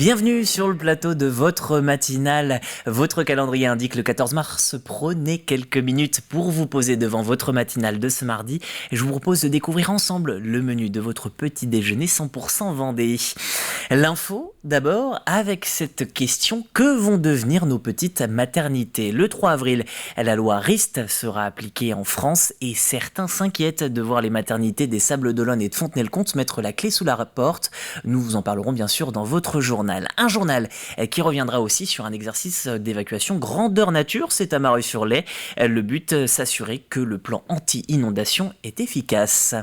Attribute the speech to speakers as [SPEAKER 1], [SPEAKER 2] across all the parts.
[SPEAKER 1] Bienvenue sur le plateau de votre matinale. Votre calendrier indique le 14 mars. Prenez quelques minutes pour vous poser devant votre matinale de ce mardi. Je vous propose de découvrir ensemble le menu de votre petit déjeuner 100% Vendée. L'info d'abord avec cette question: que vont devenir nos petites maternités? Le 3 avril, la loi Rist sera appliquée en France et certains s'inquiètent de voir les maternités des Sables-d'Olonne et de Fontenay-le-Comte mettre la clé sous la porte. Nous vous en parlerons bien sûr dans votre journal. Un journal qui reviendra aussi sur un exercice d'évacuation grandeur nature, c'est à Mareuil-sur-Lay. Le but, s'assurer que le plan anti-inondation est efficace.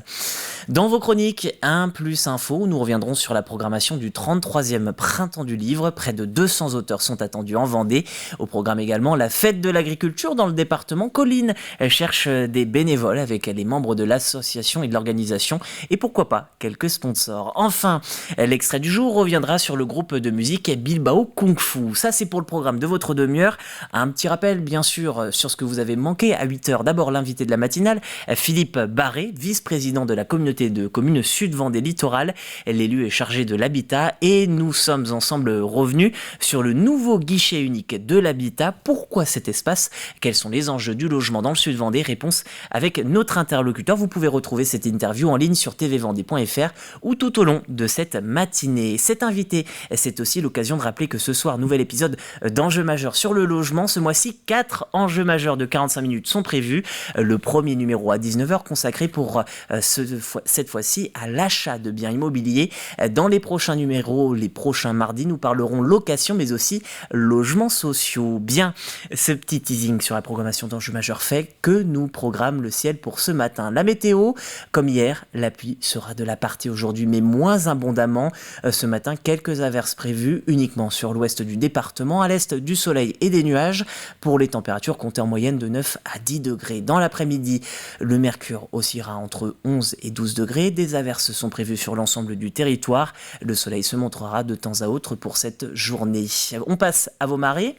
[SPEAKER 1] Dans vos chroniques 1 plus info, nous reviendrons sur la programmation du 33e printemps du livre. Près de 200 auteurs sont attendus en Vendée. Au programme également la fête de l'agriculture dans le département. Colline cherche des bénévoles avec les membres de l'association et de l'organisation et pourquoi pas quelques sponsors. Enfin, l'extrait du jour reviendra sur le groupe de musique Bilbao Kung Fu. Ça, c'est pour le programme de votre demi-heure. Un petit rappel, bien sûr, sur ce que vous avez manqué à 8h. D'abord, l'invité de la matinale, Philippe Barré, vice-président de la communauté de communes Sud-Vendée Littoral. L'élu est chargé de l'habitat et nous sommes ensemble revenus sur le nouveau guichet unique de l'habitat. Pourquoi cet espace? Quels sont les enjeux du logement dans le Sud-Vendée? Réponse avec notre interlocuteur. Vous pouvez retrouver cette interview en ligne sur tvvendée.fr ou tout au long de cette matinée. Cet invité, c'est aussi l'occasion de rappeler que ce soir, nouvel épisode d'Enjeux majeurs sur le logement. Ce mois-ci, 4 enjeux majeurs de 45 minutes sont prévus. Le premier numéro à 19h consacré pour cette fois-ci à l'achat de biens immobiliers. Dans les prochains numéros, les prochains mardis, nous parlerons location mais aussi logements sociaux. Bien, ce petit teasing sur la programmation d'Enjeux majeurs fait que nous programme le ciel pour ce matin. La météo, comme hier, la pluie sera de la partie aujourd'hui mais moins abondamment. Ce matin, quelques averses prévues uniquement sur l'ouest du département. À l'est, du soleil et des nuages. Pour les températures comptées en moyenne de 9 à 10 degrés. Dans l'après-midi, le mercure oscillera entre 11 et 12 degrés. Des averses sont prévues sur l'ensemble du territoire. Le soleil se montrera de temps à autre pour cette journée. On passe à vos marées.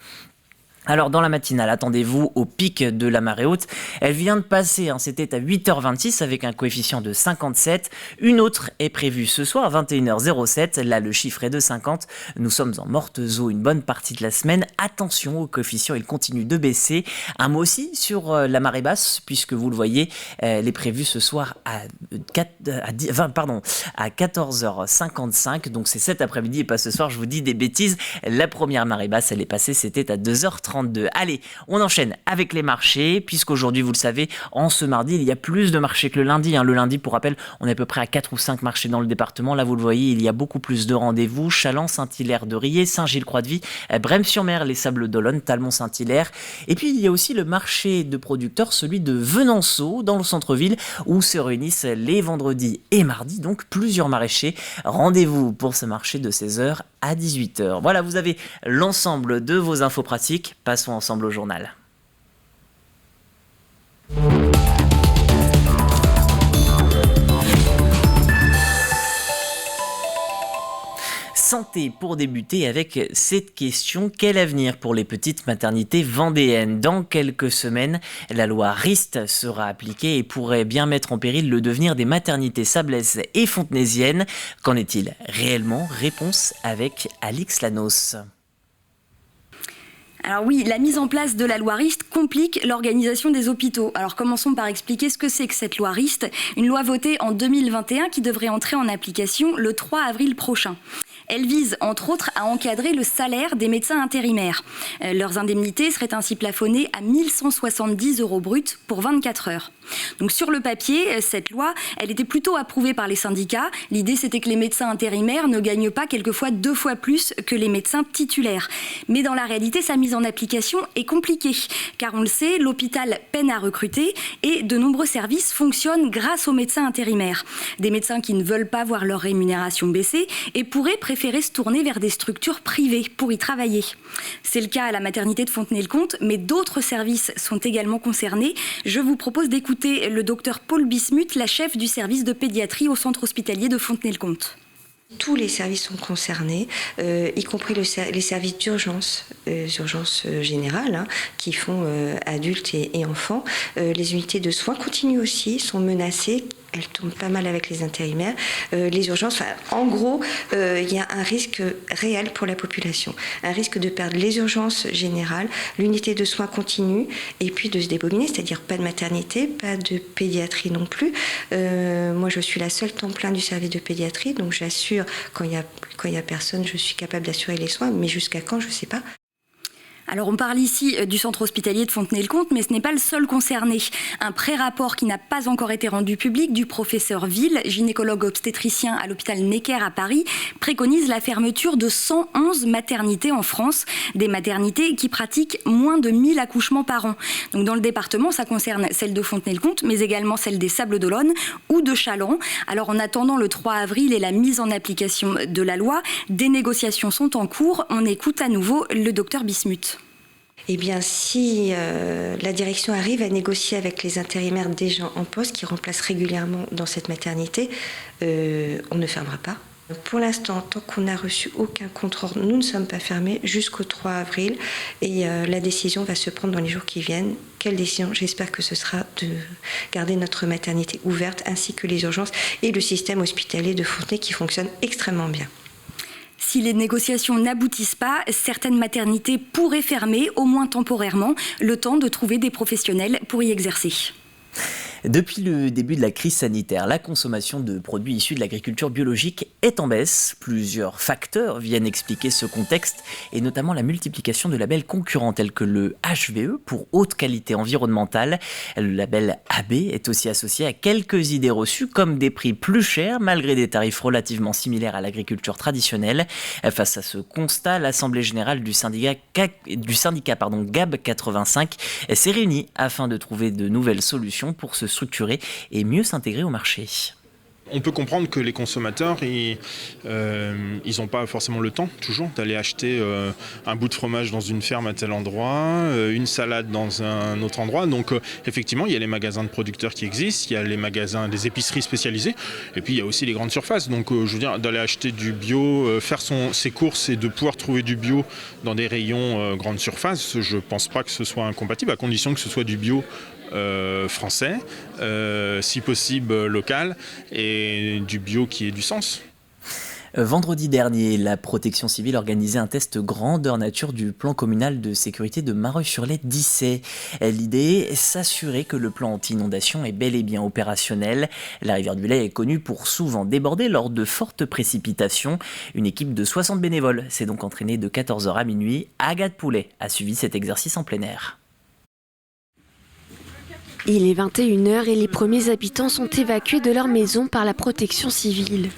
[SPEAKER 1] Alors dans la matinale, attendez-vous au pic de la marée haute. Elle vient de passer, c'était à 8h26 avec un coefficient de 57. Une autre est prévue ce soir à 21h07. Là, le chiffre est de 50. Nous sommes en morte eau une bonne partie de la semaine. Attention au coefficient, il continue de baisser. Un mot aussi sur la marée basse, puisque vous le voyez, elle est prévue ce soir à 14h55. Donc c'est cet après-midi et pas ce soir, je vous dis des bêtises. La première marée basse, elle est passée, c'était à 2h32. Allez, on enchaîne avec les marchés, puisqu'aujourd'hui, vous le savez, en ce mardi, il y a plus de marchés que le lundi. Le lundi, pour rappel, on est à peu près à 4 ou 5 marchés dans le département. Là, vous le voyez, il y a beaucoup plus de rendez-vous. Chaland, Saint-Hilaire-de-Riez, Saint-Gilles-Croix-de-Vie, Brême-sur-Mer, les Sables-d'Olonne, Talmont-Saint-Hilaire. Et puis, il y a aussi le marché de producteurs, celui de Venanceau, dans le centre-ville, où se réunissent les vendredis et mardis, donc plusieurs maraîchers. Rendez-vous pour ce marché de 16h à 18h. Voilà, vous avez l'ensemble de vos infos pratiques. Passons ensemble au journal. Santé pour débuter avec cette question: quel avenir pour les petites maternités vendéennes? Dans quelques semaines, la loi Rist sera appliquée et pourrait bien mettre en péril le devenir des maternités sablaises et fontenaisiennes. Qu'en est-il réellement? Réponse avec Alix Lanos.
[SPEAKER 2] Alors oui, la mise en place de la loi Rist complique l'organisation des hôpitaux. Alors commençons par expliquer ce que c'est que cette loi Rist, une loi votée en 2021 qui devrait entrer en application le 3 avril prochain. Elle vise, entre autres, à encadrer le salaire des médecins intérimaires. Leurs indemnités seraient ainsi plafonnées à 1 170 € bruts pour 24 heures. Donc sur le papier, cette loi, elle était plutôt approuvée par les syndicats. L'idée, c'était que les médecins intérimaires ne gagnent pas quelquefois 2 fois plus que les médecins titulaires. Mais dans la réalité, sa mise en application est compliquée. Car on le sait, l'hôpital peine à recruter et de nombreux services fonctionnent grâce aux médecins intérimaires. Des médecins qui ne veulent pas voir leur rémunération baisser et pourraient préférer se tourner vers des structures privées pour y travailler. C'est le cas à la maternité de Fontenay-le-Comte, mais d'autres services sont également concernés. Je vous propose d'écouter le docteur Paul Bismuth, la chef du service de pédiatrie au centre hospitalier de Fontenay-le-Comte.
[SPEAKER 3] Tous les services sont concernés, y compris les services d'urgence, urgence générale, qui font adultes et enfants. Les unités de soins continus aussi sont menacées, elle tourne pas mal avec les intérimaires. Les urgences, en gros, il y a un risque réel pour la population. Un risque de perdre les urgences générales, l'unité de soins continus, et puis de se débobiner, c'est-à-dire pas de maternité, pas de pédiatrie non plus. Moi, je suis la seule temps plein du service de pédiatrie, donc j'assure, quand il y a personne, je suis capable d'assurer les soins, mais jusqu'à quand, je ne sais pas.
[SPEAKER 2] Alors on parle ici du centre hospitalier de Fontenay-le-Comte, mais ce n'est pas le seul concerné. Un pré-rapport qui n'a pas encore été rendu public du professeur Ville, gynécologue obstétricien à l'hôpital Necker à Paris, préconise la fermeture de 111 maternités en France, des maternités qui pratiquent moins de 1000 accouchements par an. Donc dans le département, ça concerne celle de Fontenay-le-Comte, mais également celle des Sables-d'Olonne ou de Châlons. Alors en attendant le 3 avril et la mise en application de la loi, des négociations sont en cours. On écoute à nouveau le docteur Bismuth.
[SPEAKER 3] Eh bien, si la direction arrive à négocier avec les intérimaires déjà en poste qui remplacent régulièrement dans cette maternité, on ne fermera pas. Pour l'instant, tant qu'on n'a reçu aucun contre-ordre, nous ne sommes pas fermés jusqu'au 3 avril et la décision va se prendre dans les jours qui viennent. Quelle décision? J'espère que ce sera de garder notre maternité ouverte ainsi que les urgences et le système hospitalier de Fontenay qui fonctionne extrêmement bien.
[SPEAKER 2] Si les négociations n'aboutissent pas, certaines maternités pourraient fermer, au moins temporairement, le temps de trouver des professionnels pour y exercer.
[SPEAKER 1] Depuis le début de la crise sanitaire, la consommation de produits issus de l'agriculture biologique est en baisse. Plusieurs facteurs viennent expliquer ce contexte, et notamment la multiplication de labels concurrents tels que le HVE pour haute qualité environnementale. Le label AB est aussi associé à quelques idées reçues comme des prix plus chers malgré des tarifs relativement similaires à l'agriculture traditionnelle. Face à ce constat, l'Assemblée générale du syndicat GAB 85 s'est réunie afin de trouver de nouvelles solutions pour se structurer et mieux s'intégrer au marché.
[SPEAKER 4] On peut comprendre que les consommateurs, ils n'ont pas forcément le temps, toujours, d'aller acheter un bout de fromage dans une ferme à tel endroit, une salade dans un autre endroit. Donc, effectivement, il y a les magasins de producteurs qui existent, il y a les magasins, les épiceries spécialisées, et puis il y a aussi les grandes surfaces. Donc, je veux dire, d'aller acheter du bio, faire ses courses et de pouvoir trouver du bio dans des rayons grande surface, je ne pense pas que ce soit incompatible, à condition que ce soit du bio français, si possible local, et du bio qui ait du sens.
[SPEAKER 1] Vendredi dernier, la protection civile organisait un test grandeur nature du plan communal de sécurité de Mareuil-sur-Lay-Dissay. L'idée est s'assurer que le plan anti-inondation est bel et bien opérationnel. La rivière du Lay est connue pour souvent déborder lors de fortes précipitations. Une équipe de 60 bénévoles s'est donc entraînée de 14h à minuit. Agathe Poulet a suivi cet exercice en plein air.
[SPEAKER 5] Il est 21h et les premiers habitants sont évacués de leur maison par la protection civile.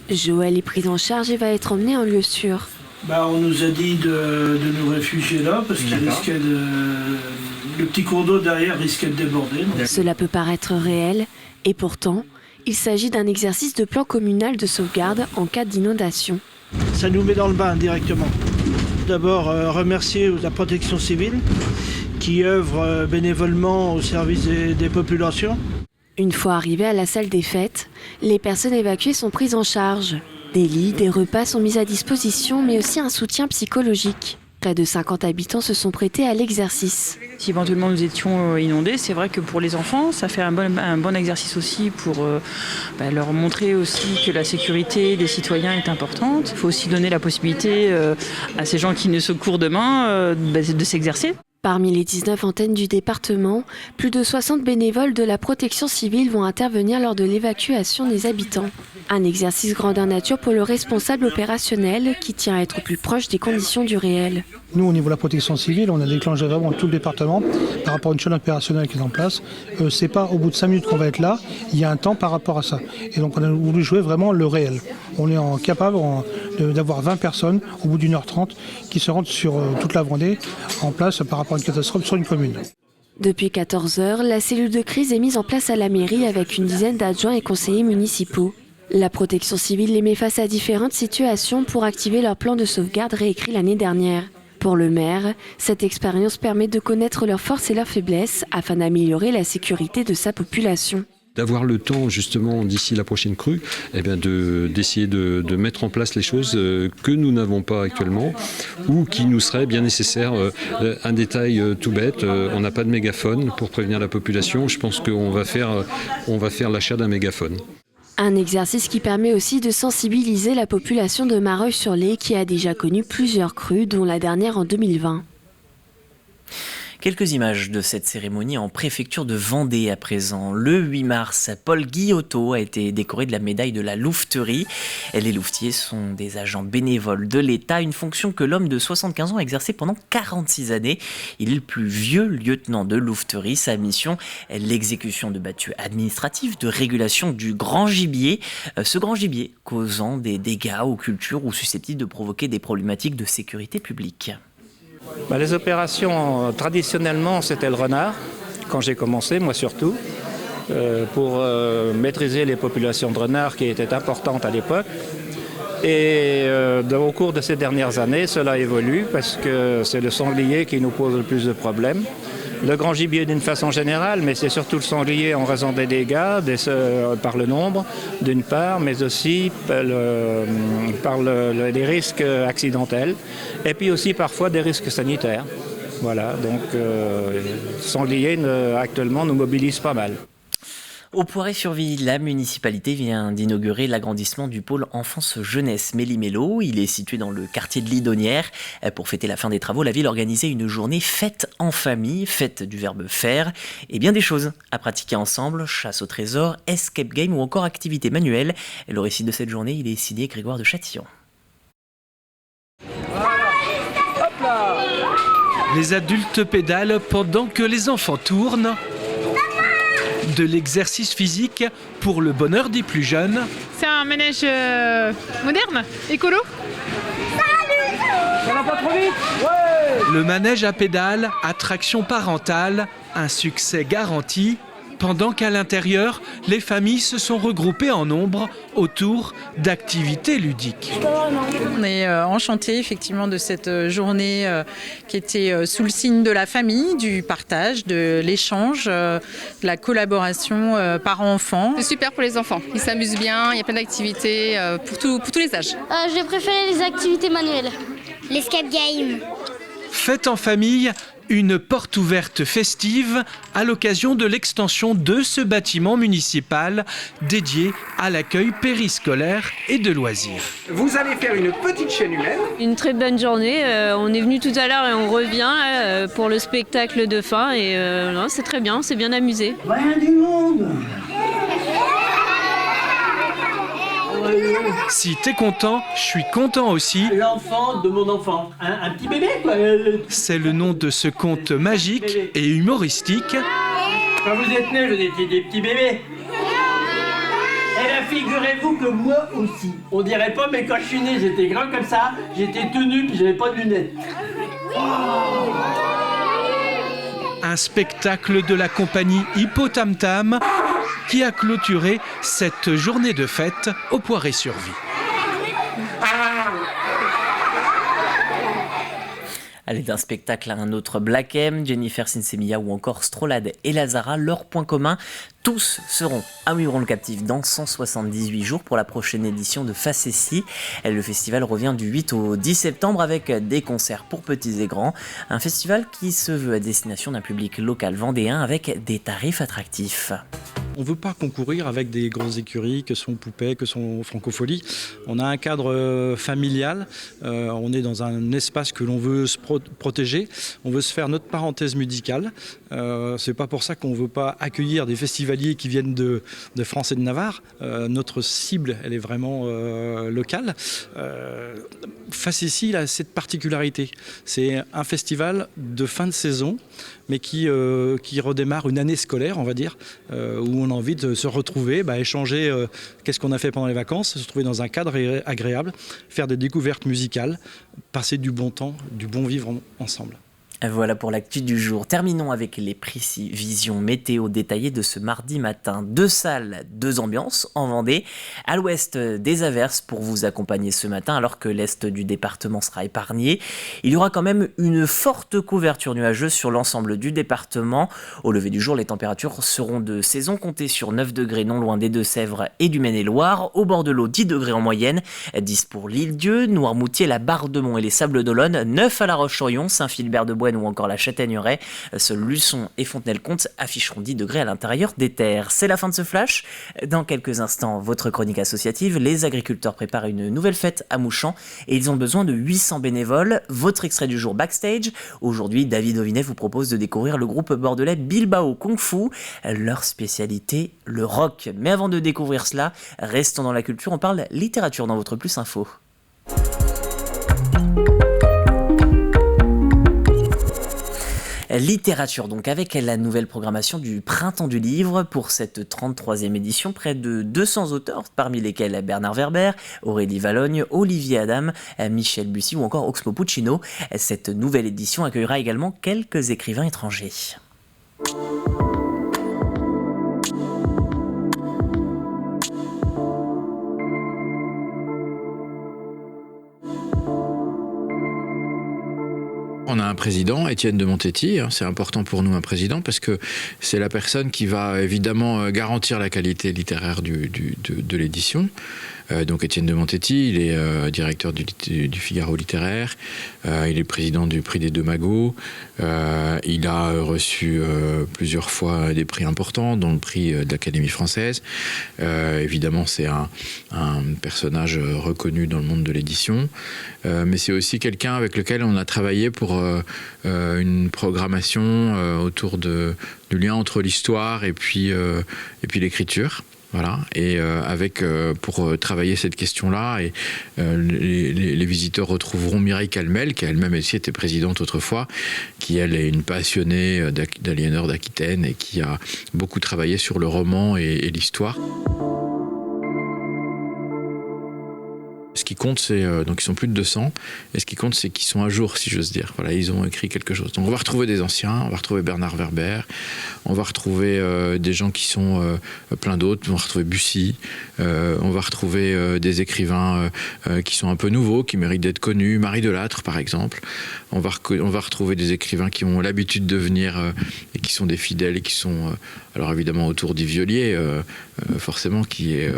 [SPEAKER 5] Joël est pris en charge et va être emmené en lieu sûr.
[SPEAKER 6] On nous a dit de nous réfugier là parce qu'il risquait le petit cours d'eau derrière risquait de déborder. Donc.
[SPEAKER 5] Cela peut paraître réel et pourtant, il s'agit d'un exercice de plan communal de sauvegarde en cas d'inondation.
[SPEAKER 6] Ça nous met dans le bain directement. D'abord, remercier la protection civile qui œuvre bénévolement au service des populations.
[SPEAKER 5] Une fois arrivés à la salle des fêtes, les personnes évacuées sont prises en charge. Des lits, des repas sont mis à disposition, mais aussi un soutien psychologique. Près de 50 habitants se sont prêtés à l'exercice.
[SPEAKER 7] Si éventuellement nous étions inondés, c'est vrai que pour les enfants, ça fait un bon exercice aussi pour leur montrer aussi que la sécurité des citoyens est importante. Il faut aussi donner la possibilité à ces gens qui ne secourent demain de s'exercer.
[SPEAKER 5] Parmi les 19 antennes du département, plus de 60 bénévoles de la protection civile vont intervenir lors de l'évacuation des habitants. Un exercice grandeur nature pour le responsable opérationnel qui tient à être plus proche des conditions du réel.
[SPEAKER 8] Nous, au niveau de la protection civile, on a déclenché vraiment tout le département par rapport à une chaîne opérationnelle qui est en place. C'est pas au bout de 5 minutes qu'on va être là, il y a un temps par rapport à ça. Et donc on a voulu jouer vraiment le réel. On est capable d'avoir 20 personnes au bout d'1h30 qui se rendent sur toute la Vendée en place par rapport à une catastrophe sur une commune.
[SPEAKER 5] Depuis 14h, la cellule de crise est mise en place à la mairie avec une dizaine d'adjoints et conseillers municipaux. La protection civile les met face à différentes situations pour activer leur plan de sauvegarde réécrit l'année dernière. Pour le maire, cette expérience permet de connaître leurs forces et leurs faiblesses afin d'améliorer la sécurité de sa population.
[SPEAKER 9] D'avoir le temps justement d'ici la prochaine crue, d'essayer de mettre en place les choses que nous n'avons pas actuellement ou qui nous seraient bien nécessaires. Un détail tout bête, on n'a pas de mégaphone pour prévenir la population. Je pense qu'on va faire l'achat d'un mégaphone.
[SPEAKER 5] Un exercice qui permet aussi de sensibiliser la population de Mareuil-sur-Lay qui a déjà connu plusieurs crues, dont la dernière en 2020.
[SPEAKER 1] Quelques images de cette cérémonie en préfecture de Vendée à présent. Le 8 mars, Paul Guillotot a été décoré de la médaille de la louveterie. Les louvetiers sont des agents bénévoles de l'État, une fonction que l'homme de 75 ans a exercée pendant 46 années. Il est le plus vieux lieutenant de louveterie. Sa mission est l'exécution de battues administratives, de régulation du grand gibier. Ce grand gibier causant des dégâts aux cultures ou susceptibles de provoquer des problématiques de sécurité publique.
[SPEAKER 10] Les opérations, traditionnellement, c'était le renard, quand j'ai commencé, moi surtout, pour maîtriser les populations de renards qui étaient importantes à l'époque. Et au cours de ces dernières années, cela évolue parce que c'est le sanglier qui nous pose le plus de problèmes. Le grand gibier d'une façon générale, mais c'est surtout le sanglier en raison des dégâts, par le nombre d'une part, mais aussi par les risques accidentels et puis aussi parfois des risques sanitaires. Voilà, donc le sanglier actuellement nous mobilise pas mal.
[SPEAKER 1] Au Poiré-sur-Vie, la municipalité vient d'inaugurer l'agrandissement du pôle enfance-jeunesse Méli-Mélo. Il est situé dans le quartier de l'Idonnière. Pour fêter la fin des travaux, la ville a organisé une journée fête en famille, fête du verbe faire, et bien des choses à pratiquer ensemble, chasse au trésor, escape game ou encore activité manuelle. Le récit de cette journée, il est signé Grégoire de Châtillon.
[SPEAKER 11] Les adultes pédalent pendant que les enfants tournent. De l'exercice physique pour le bonheur des plus jeunes.
[SPEAKER 12] C'est un manège moderne, écolo.
[SPEAKER 11] Salut! Ça va pas trop vite? Ouais! Le manège à pédales, attraction parentale, un succès garanti. Pendant qu'à l'intérieur, les familles se sont regroupées en nombre autour d'activités ludiques.
[SPEAKER 13] On est enchantés effectivement de cette journée qui était sous le signe de la famille, du partage, de l'échange, de la collaboration parents-enfants.
[SPEAKER 14] C'est super pour les enfants, ils s'amusent bien, il y a plein d'activités pour tous les âges.
[SPEAKER 15] J'ai préféré les activités manuelles, l'escape game.
[SPEAKER 11] Fête en famille, une porte ouverte festive à l'occasion de l'extension de ce bâtiment municipal dédié à l'accueil périscolaire et de loisirs.
[SPEAKER 16] Vous allez faire une petite chaîne humaine.
[SPEAKER 17] Une très bonne journée. On est venu tout à l'heure et on revient pour le spectacle de fin. Et c'est très bien, on s'est bien amusé.
[SPEAKER 18] Rien du monde.
[SPEAKER 11] Si t'es content, je suis content aussi.
[SPEAKER 18] L'enfant de mon enfant, un petit bébé quoi.
[SPEAKER 11] C'est le nom de ce conte magique et humoristique.
[SPEAKER 18] Quand vous êtes nés, vous étiez des petits bébés. Et là, figurez-vous que moi aussi. On dirait pas, mais quand je suis né, j'étais grand comme ça, j'étais tout nu, puis j'avais pas de lunettes.
[SPEAKER 11] Un spectacle de la compagnie Hippo Tam Tam qui a clôturé cette journée de fête au Poiré-sur-Vie.
[SPEAKER 1] Allez, d'un spectacle à un autre, Black M, Jennifer Sinsemilla ou encore Strolade et Lazara, leur point commun, tous seront à Muiron-le-Captif dans 178 jours pour la prochaine édition de Facessi. Le festival revient du 8 au 10 septembre avec des concerts pour petits et grands. Un festival qui se veut à destination d'un public local vendéen avec des tarifs attractifs.
[SPEAKER 19] On ne veut pas concourir avec des grosses écuries que sont Poupée, que sont Francofolie. On a un cadre familial, on est dans un espace que l'on veut se protéger, on veut se faire notre parenthèse musicale. C'est pas pour ça qu'on ne veut pas accueillir des festivaliers qui viennent de France et de Navarre. Notre cible, elle est vraiment locale. Facessi a cette particularité. C'est un festival de fin de saison, mais qui redémarre une année scolaire, on va dire, où on a envie de se retrouver, échanger qu'est-ce qu'on a fait pendant les vacances, se retrouver dans un cadre agréable, faire des découvertes musicales, passer du bon temps, du bon vivre ensemble.
[SPEAKER 1] Voilà pour l'actu du jour. Terminons avec les prévisions météo détaillées de ce mardi matin. 2 salles, 2 ambiances en Vendée. À l'ouest, des averses pour vous accompagner ce matin, alors que l'est du département sera épargné. Il y aura quand même une forte couverture nuageuse sur l'ensemble du département. Au lever du jour, les températures seront de saison, comptées sur 9 degrés non loin des Deux-Sèvres et du Maine-et-Loire. Au bord de l'eau, 10 degrés en moyenne, 10 pour l'Île-Dieu, Noirmoutier, la Barre-de-Mont et les Sables-d'Olonne, 9 à La Roche-sur-Yon, Saint-Philbert-de-Bouenne ou encore la Châtaigneraie. Seuls Luçon et Fontenay-le-Comte afficheront 10 degrés à l'intérieur des terres. C'est la fin de ce flash. Dans quelques instants, votre chronique associative. Les agriculteurs préparent une nouvelle fête à Mouchamp et ils ont besoin de 800 bénévoles. Votre extrait du jour backstage. Aujourd'hui, David Ovinet vous propose de découvrir le groupe bordelais Bilbao Kung Fu. Leur spécialité, le rock. Mais avant de découvrir cela, restons dans la culture. On parle littérature dans votre Plus Info. Littérature donc, avec la nouvelle programmation du Printemps du Livre. Pour cette 33e édition, près de 200 auteurs, parmi lesquels Bernard Werber, Aurélie Vallogne, Olivier Adam, Michel Bussy ou encore Oxmo Puccino. Cette nouvelle édition accueillera également quelques écrivains étrangers.
[SPEAKER 20] On a un président, Étienne de Montetti, c'est important pour nous un président parce que c'est la personne qui va évidemment garantir la qualité littéraire de l'édition. Donc Étienne de Montetti, il est directeur du Figaro littéraire, il est président du prix des Deux Magots, il a reçu plusieurs fois des prix importants, dont le prix de l'Académie française. Évidemment, c'est un personnage reconnu dans le monde de l'édition, mais c'est aussi quelqu'un avec lequel on a travaillé pour une programmation autour du lien entre l'histoire et puis l'écriture. Voilà, et pour travailler cette question-là, et les visiteurs retrouveront Mireille Calmel, qui elle-même aussi était présidente autrefois, qui elle est une passionnée d'Aliénor d'Aquitaine et qui a beaucoup travaillé sur le roman et l'histoire. Ce qui compte, c'est donc ils sont plus de 200, et ce qui compte, c'est qu'ils sont à jour, si j'ose dire. Voilà, ils ont écrit quelque chose. Donc on va retrouver des anciens, on va retrouver Bernard Werber, on va retrouver des gens qui sont plein d'autres, on va retrouver Bussy, on va retrouver des écrivains qui sont un peu nouveaux, qui méritent d'être connus, Marie Delattre par exemple. On va retrouver des écrivains qui ont l'habitude de venir et qui sont des fidèles et qui sont alors évidemment autour d'Yves Violier, forcément, qui est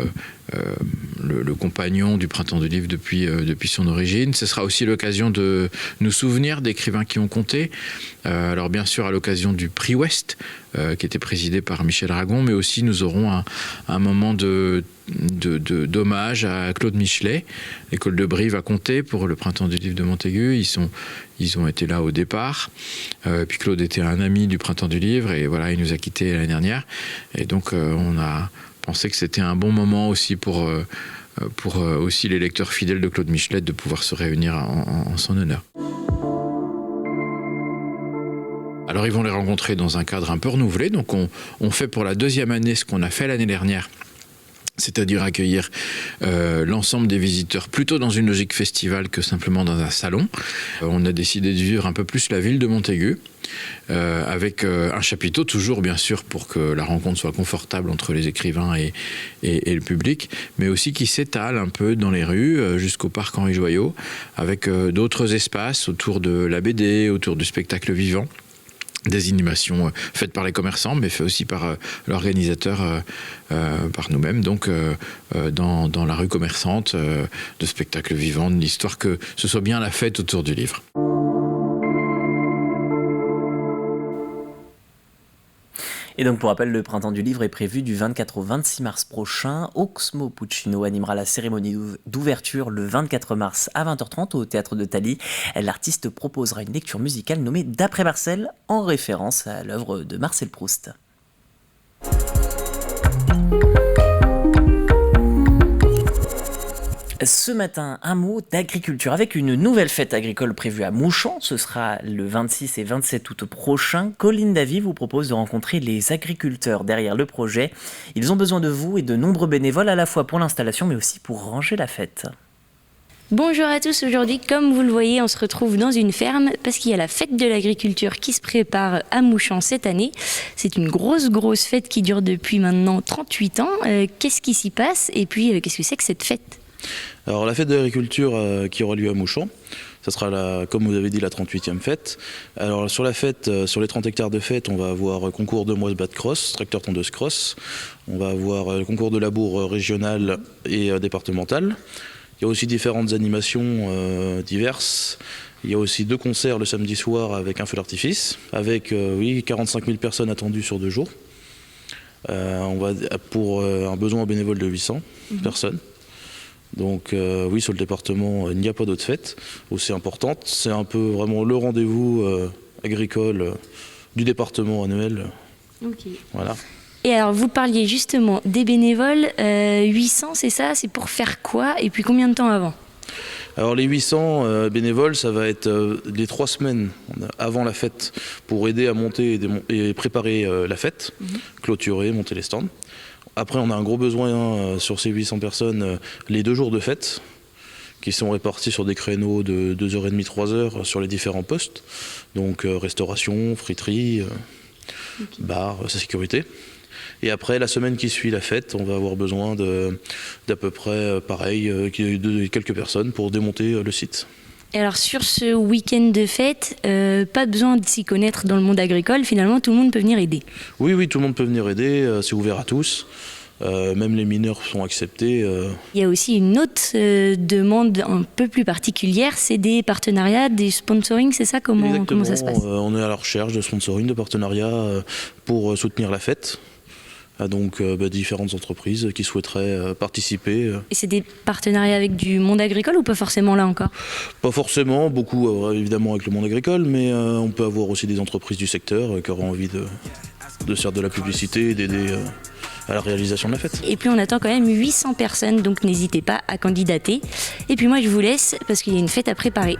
[SPEAKER 20] le compagnon du Printemps du Livre depuis son origine. Ce sera aussi l'occasion de nous souvenir d'écrivains qui ont compté. Alors bien sûr à l'occasion du prix Ouest, qui était présidé par Michel Ragon, mais aussi nous aurons un moment d'hommage à Claude Michelet. L'école de Brive a compté pour le Printemps du Livre de Montaigu. Ils ont été là au départ. Puis Claude était un ami du Printemps du Livre et voilà, il nous a quittés l'année dernière. Et donc on a pensé que c'était un bon moment aussi pour aussi les lecteurs fidèles de Claude Michelet de pouvoir se réunir en son honneur. Alors ils vont les rencontrer dans un cadre un peu renouvelé, donc on fait pour la 2e année ce qu'on a fait l'année dernière, c'est-à-dire accueillir l'ensemble des visiteurs plutôt dans une logique festival que simplement dans un salon. On a décidé de vivre un peu plus la ville de Montaigu, avec un chapiteau toujours bien sûr pour que la rencontre soit confortable entre les écrivains et le public, mais aussi qui s'étale un peu dans les rues jusqu'au parc Henri Joyaux, avec d'autres espaces autour de la BD, autour du spectacle vivant. Des animations faites par les commerçants, mais faites aussi par l'organisateur, par nous-mêmes, donc dans la rue commerçante, de spectacles vivants, d'histoire que ce soit bien la fête autour du livre.
[SPEAKER 1] Et donc pour rappel, le Printemps du Livre est prévu du 24 au 26 mars prochain. Oxmo Puccino animera la cérémonie d'ouverture le 24 mars à 20h30 au Théâtre de Thaly. L'artiste proposera une lecture musicale nommée D'après Marcel, en référence à l'œuvre de Marcel Proust. Ce matin, un mot d'agriculture avec une nouvelle fête agricole prévue à Mouchamp. Ce sera le 26 et 27 août prochain. Colline Davy vous propose de rencontrer les agriculteurs derrière le projet. Ils ont besoin de vous et de nombreux bénévoles à la fois pour l'installation mais aussi pour ranger la fête.
[SPEAKER 21] Bonjour à tous, aujourd'hui comme vous le voyez on se retrouve dans une ferme parce qu'il y a la fête de l'agriculture qui se prépare à Mouchamps cette année. C'est une grosse fête qui dure depuis maintenant 38 ans. Qu'est-ce qui s'y passe et puis qu'est-ce que c'est que cette fête ?
[SPEAKER 22] Alors la fête de l'agriculture qui aura lieu à Mouchamps, ça sera comme vous avez dit la 38e fête. Alors sur la fête, sur les 30 hectares de fête, on va avoir concours de moisse batte cross, tracteur tondeuse cross. On va avoir le concours de labour régional et départemental. Il y a aussi différentes animations diverses. Il y a aussi 2 concerts le samedi soir avec un feu d'artifice, avec 45 000 personnes attendues sur 2 jours. On va pour un besoin bénévole de 800 personnes. Donc oui, sur le département, il n'y a pas d'autres fêtes aussi importantes. C'est un peu vraiment le rendez-vous agricole du département annuel.
[SPEAKER 21] Okay.
[SPEAKER 22] Voilà.
[SPEAKER 21] Et alors, vous parliez justement des bénévoles, 800, c'est ça ? C'est pour faire quoi ? Et puis combien de temps avant ?
[SPEAKER 22] Alors les 800 bénévoles, ça va être les 3 semaines avant la fête pour aider à monter et préparer la fête, clôturer, monter les stands. Après, on a un gros besoin sur ces 800 personnes, les 2 jours de fête, qui sont répartis sur des créneaux de 2h30, 3h sur les différents postes. Donc restauration, friterie, bar, sécurité. Et après, la semaine qui suit la fête, on va avoir besoin d'à peu près pareil, de quelques personnes pour démonter le site.
[SPEAKER 21] Et alors sur ce week-end de fête, pas besoin de s'y connaître dans le monde agricole, finalement tout le monde peut venir aider.
[SPEAKER 22] Oui, tout le monde peut venir aider, c'est ouvert à tous. Même les mineurs sont acceptés.
[SPEAKER 21] Il y a aussi une autre demande un peu plus particulière, c'est des partenariats, des sponsoring, c'est ça ? Comment ça se passe ?
[SPEAKER 22] On est à la recherche de sponsoring, de partenariats pour soutenir la fête. Donc différentes entreprises qui souhaiteraient participer.
[SPEAKER 21] Et c'est des partenariats avec du monde agricole ou pas forcément là encore ?
[SPEAKER 22] Pas forcément, beaucoup évidemment avec le monde agricole, mais on peut avoir aussi des entreprises du secteur qui auront envie de faire de la publicité et d'aider à la réalisation de la fête.
[SPEAKER 21] Et puis on attend quand même 800 personnes, donc n'hésitez pas à candidater. Et puis moi je vous laisse parce qu'il y a une fête à préparer.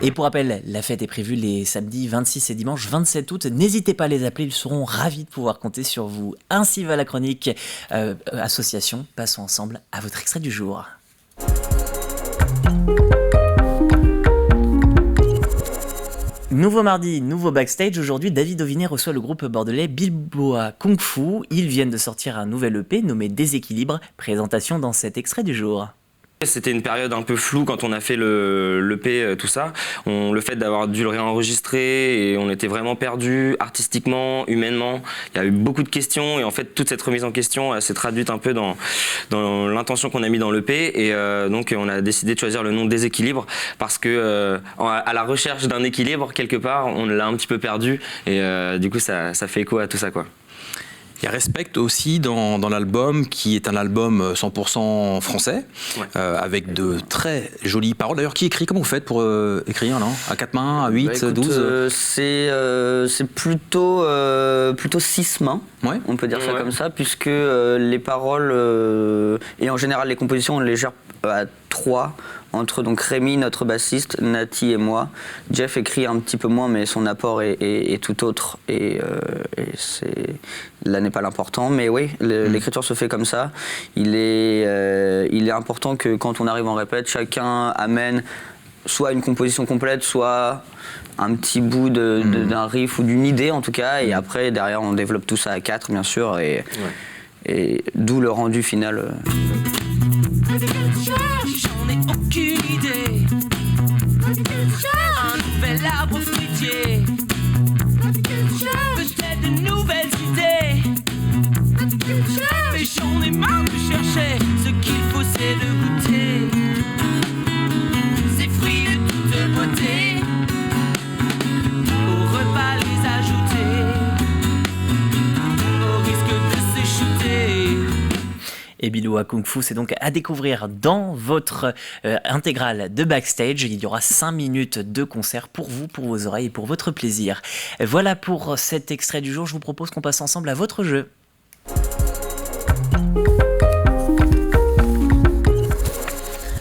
[SPEAKER 1] Et pour rappel, la fête est prévue les samedis 26 et dimanche 27 août. N'hésitez pas à les appeler, ils seront ravis de pouvoir compter sur vous. Ainsi va la chronique association. Passons ensemble à votre extrait du jour. Nouveau mardi, nouveau backstage. Aujourd'hui, David Auvinet reçoit le groupe bordelais Bilboa Kung Fu. Ils viennent de sortir un nouvel EP nommé Déséquilibre. Présentation dans cet extrait du jour.
[SPEAKER 23] C'était une période un peu floue quand on a fait l'EP, tout ça. Le fait d'avoir dû le réenregistrer, et on était vraiment perdus artistiquement, humainement. Il y a eu beaucoup de questions et en fait toute cette remise en question s'est traduite un peu dans l'intention qu'on a mis dans l'EP et donc on a décidé de choisir le nom Déséquilibre parce que à la recherche d'un équilibre quelque part on l'a un petit peu perdu et du coup ça fait écho à tout ça quoi.
[SPEAKER 24] Il y a Respect aussi dans l'album, qui est un album 100% français, ouais. Avec de très jolies paroles. D'ailleurs, qui écrit ? Comment vous faites pour écrire, non ? À 4 mains, à 8, écoute, 12
[SPEAKER 25] c'est plutôt 6 mains, ouais. On peut dire ça comme ça, puisque les paroles et en général les compositions, on les gère à 3. Entre donc Rémi, notre bassiste, Nati et moi. Jeff écrit un petit peu moins, mais son apport est tout autre. Et là n'est pas l'important. Mais oui, l'écriture se fait comme ça. Il est important que quand on arrive en répète, chacun amène soit une composition complète, soit un petit bout d'un riff ou d'une idée en tout cas. Et après, derrière, on développe tout ça à 4, bien sûr. Et d'où le rendu final.
[SPEAKER 26] J'en ai aucune idée. Un nouvel arbre fruitier. Peut-être de nouvelles idées. Mais j'en ai marre de chercher. Ce qu'il faut c'est de goûter ces fruits de toute beauté. Au repas les ajouter. Au risque de s'échouter.
[SPEAKER 1] Et Bilboa Kung Fu, c'est donc à découvrir dans votre intégrale de backstage. Il y aura 5 minutes de concert pour vous, pour vos oreilles et pour votre plaisir. Voilà pour cet extrait du jour. Je vous propose qu'on passe ensemble à votre jeu.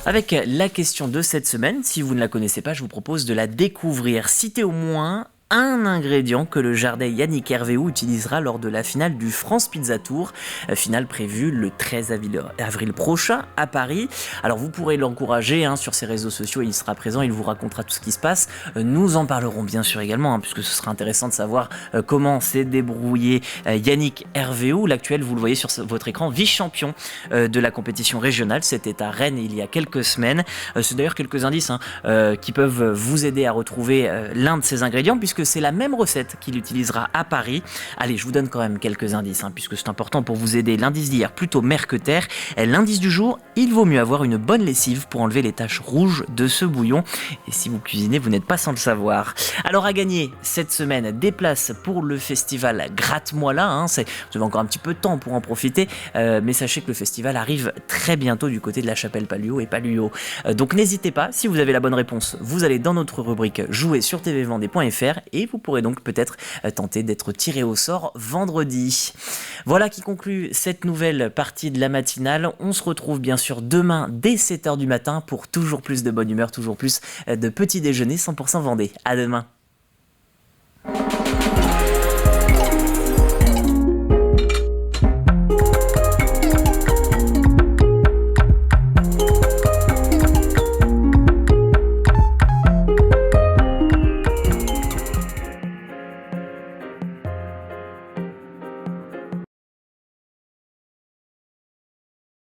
[SPEAKER 1] Avec la question de cette semaine, si vous ne la connaissez pas, je vous propose de la découvrir. Citez au moins un ingrédient que le jardin Yannick Hervéou utilisera lors de la finale du France Pizza Tour, finale prévue le 13 avril prochain à Paris. Alors vous pourrez l'encourager sur ses réseaux sociaux, il sera présent, il vous racontera tout ce qui se passe. Nous en parlerons bien sûr également, puisque ce sera intéressant de savoir comment s'est débrouillé Yannick Hervéou. L'actuel, vous le voyez sur votre écran, vice-champion de la compétition régionale. C'était à Rennes il y a quelques semaines. C'est d'ailleurs quelques indices qui peuvent vous aider à retrouver l'un de ces ingrédients, puisque c'est la même recette qu'il utilisera à Paris. Allez, je vous donne quand même quelques indices, puisque c'est important pour vous aider. L'indice d'hier, plutôt mer que terre. L'indice du jour, il vaut mieux avoir une bonne lessive pour enlever les taches rouges de ce bouillon. Et si vous cuisinez, vous n'êtes pas sans le savoir. Alors à gagner cette semaine, des places pour le festival Gratte-moi là. Vous avez encore un petit peu de temps pour en profiter, mais sachez que le festival arrive très bientôt du côté de la chapelle Palluau et Palluau. Donc n'hésitez pas, si vous avez la bonne réponse, vous allez dans notre rubrique jouer sur tvvendée.fr et vous pourrez donc peut-être tenter d'être tiré au sort vendredi. Voilà qui conclut cette nouvelle partie de la matinale. On se retrouve bien sûr demain dès 7h du matin pour toujours plus de bonne humeur, toujours plus de petits déjeuners 100% Vendée. À demain.